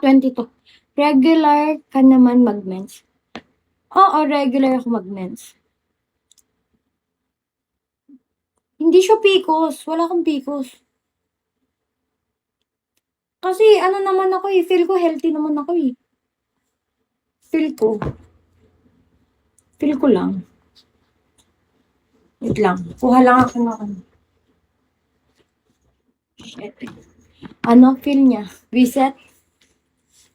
22. Regular ka naman mag-mens. Oo, regular ako mag-mens. Hindi siya PCOS. Wala akong PCOS. Kasi ano naman ako eh, feel ko healthy naman ako eh. Feel ko. Feel ko lang. Wait lang. Kuha lang ako ng ano. Shit. Ano feel niya? Visit?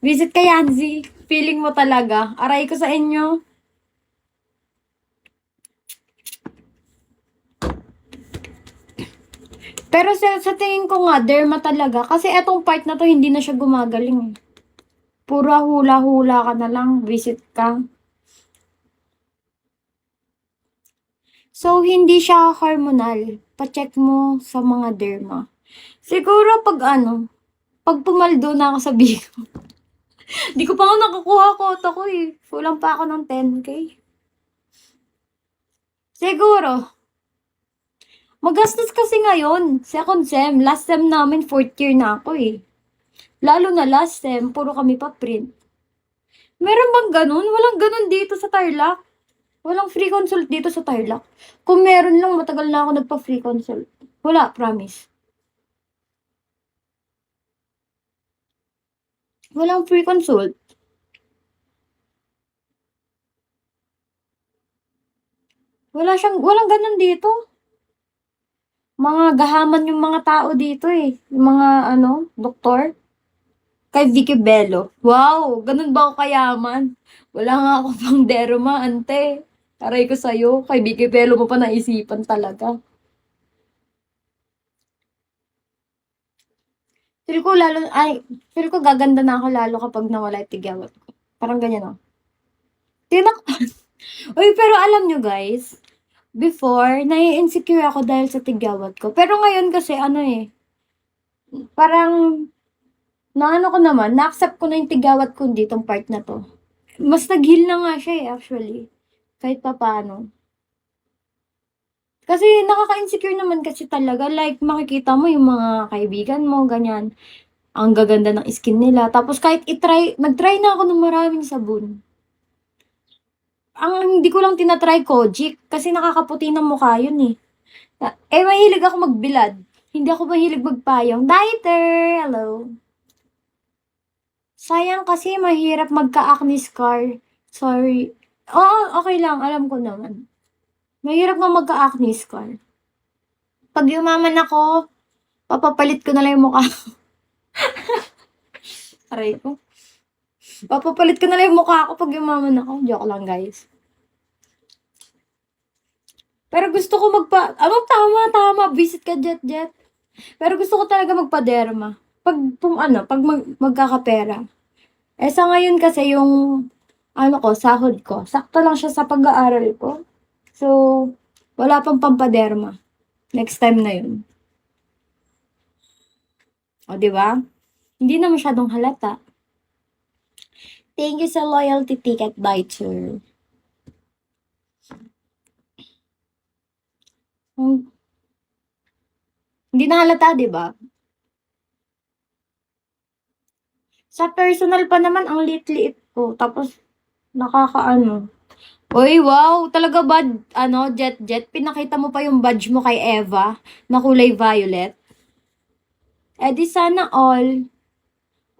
Visit kay Yanzi. Feeling mo talaga. Aray ko sa inyo. Pero sa tingin ko nga, derma talaga. Kasi etong part na to, hindi na siya gumagaling eh. Pura hula-hula ka na lang. Visit ka. So, hindi siya hormonal. Pa-check mo sa mga derma. Siguro pag ano, pag pumaldo na ako sa Bigo. Di ko pa nga nakukuha quota ko eh. Kulang pa ako ng 10K. Siguro. Magastos kasi ngayon. Second sem. Last sem namin, fourth year na ako eh. Lalo na last sem, puro kami pa print. Meron bang ganun? Walang ganun dito sa Tarlac. Walang free consult dito sa Tarlac. Kung meron lang, matagal na ako nagpa-free consult. Wala, promise. Walang free consult. Walang ganun dito. Mga gahaman yung mga tao dito eh. Yung mga, doktor. Kay Vicky Bello. Wow, ganun ba ako kayaman? Wala nga ako pang derma, ante. Aray ko sa'yo, kay Vicky Bello mo pa naisipan talaga. Feel ko gaganda na ako lalo kapag nawala yung tigyawat ko. Parang ganyan oh. Tinakpan. Uy, pero alam nyo guys, before, nai-insecure ako dahil sa tigyawat ko. Pero ngayon kasi, parang, ko naman, na-accept ko na yung tigyawat ko ditong part na to. Mas nag-heal na nga siya actually. Kahit pa paano. Kasi nakaka-insecure naman kasi talaga. Like, makikita mo yung mga kaibigan mo, ganyan. Ang gaganda ng skin nila. Tapos kahit nag-try na ako ng maraming sabon. Ang hindi ko lang tinatry Kojic kasi nakakaputi ng mukha yun eh. Mahilig ako magbilad. Hindi ako mahilig magpayong. Dieter! Hello. Sayang kasi mahirap magka-acne scar. Sorry. Oo, okay lang. Alam ko naman. Mahirap nga magka-acne scar. Pag yumaman ako, papapalit ko na lang yung mukha ko. Aray ko. Papapalit ko na lang yung mukha ko pag yumaman ako. Joke lang, guys. Pero gusto ko tama, visit ka, Jet. Pero gusto ko talaga magpa-derma. Pag magkakapera. Sa ngayon kasi yung, sahod ko, sakto lang siya sa pag-aaral ko. So, wala pang pampaderma. Next time na yun. O, di ba? Hindi na masyadong halata. Thank you sa loyalty ticket, Dieter. Hindi na halata, di ba? Sa personal pa naman, ang liit-liit ko. Tapos, nakakaano. Uy, wow! Talaga ba, Jet? Pinakita mo pa yung badge mo kay Eva na kulay violet? Di sana all.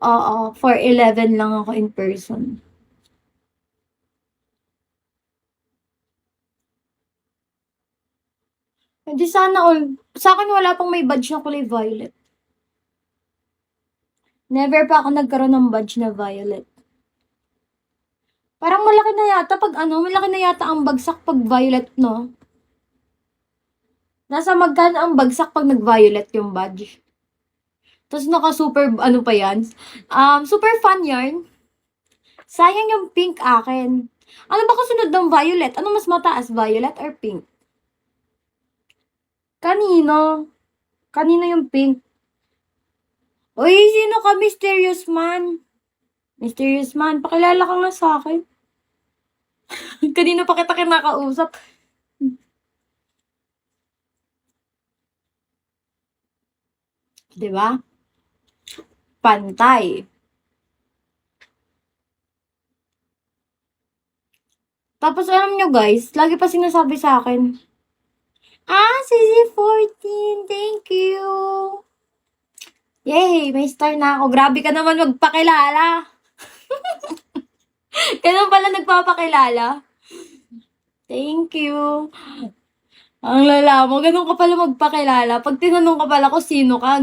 Oo, for 11 lang ako in person. Di sana all. Sa akin wala pang may badge na kulay violet. Never pa ako nagkaroon ng badge na violet. Parang malaki na yata malaki na yata ang bagsak pag violet, no? Nasa magkano ang bagsak pag nag-violet yung badge? Tapos naka-super, pa yan? Super fun yarn. Sayang yung pink akin. Ano ba kasunod ng violet? Ano mas mataas, violet or pink? Kanino? Kanino yung pink? Uy, sino ka, mysterious man? Mysterious man, pakilala ka nga sa akin. Kanino pa kita kinakausap? Diba? Pantay. Tapos alam nyo guys, lagi pa sinasabi sa akin, si Z14, thank you. Yay, may star na ako. Grabe ka naman magpakilala. Ganun pala nagpapakilala. Thank you. Ang lala mo, ganun ka pala magpakilala. Pag tinanong ka pala ko sino ka,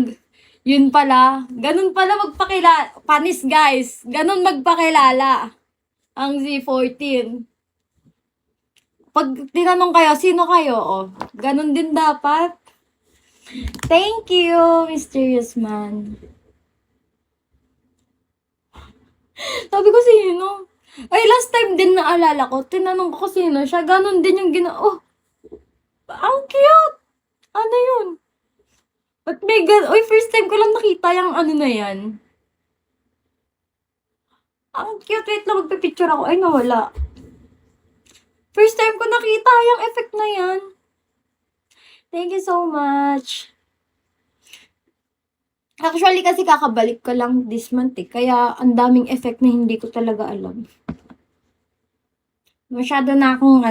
yun pala. Ganun pala magpakilala. Panis guys. Ganun magpakilala. Ang Z14. Pag tinanong kayo, sino kayo? Oh, ganun din dapat. Thank you, mysterious man. Sabi ko sino? Ay, last time din naalala ko, tinanong ko sino siya. Ganun din yung oh, ang cute! Ano yun? Ba't may Uy, first time ko lang nakita yung ano na yan. Ang cute. Wait lang, magpipicture ako. Ay, nawala. First time ko nakita yung effect na yan. Thank you so much. Actually, kasi kakabalik ko lang this month eh. Kaya, ang daming effect na hindi ko talaga alam. Masyado na akong,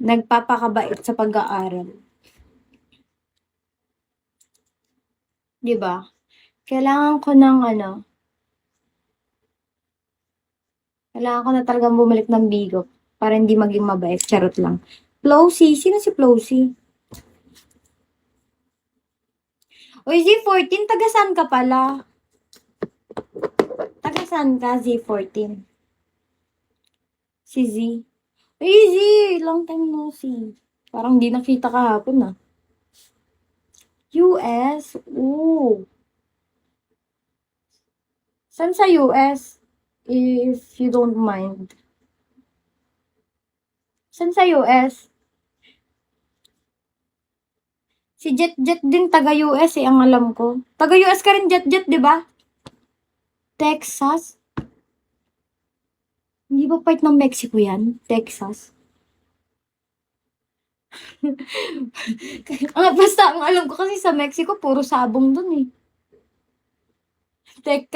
nagpapakabait sa pag-aaral. Diba? Kailangan ko ng, kailangan ko na talagang bumalik ng bigo para hindi maging mabait. Charot lang. Flowsy? Sino si Flowsy? Uy, Z14, taga saan ka pala? Taga saan ka, Z14? Si Z. Uy, Z! Long time no see. Parang di nakita kahapon ah. US? Ooh. Saan sa US? If you don't mind. Saan sa US? Si Jet din taga US eh, ang alam ko. Taga US ka rin, Jet, di ba? Texas? Hindi ba part ng Mexico yan? Texas? Basta, ang alam ko kasi sa Mexico, puro sabong dun eh. Teka.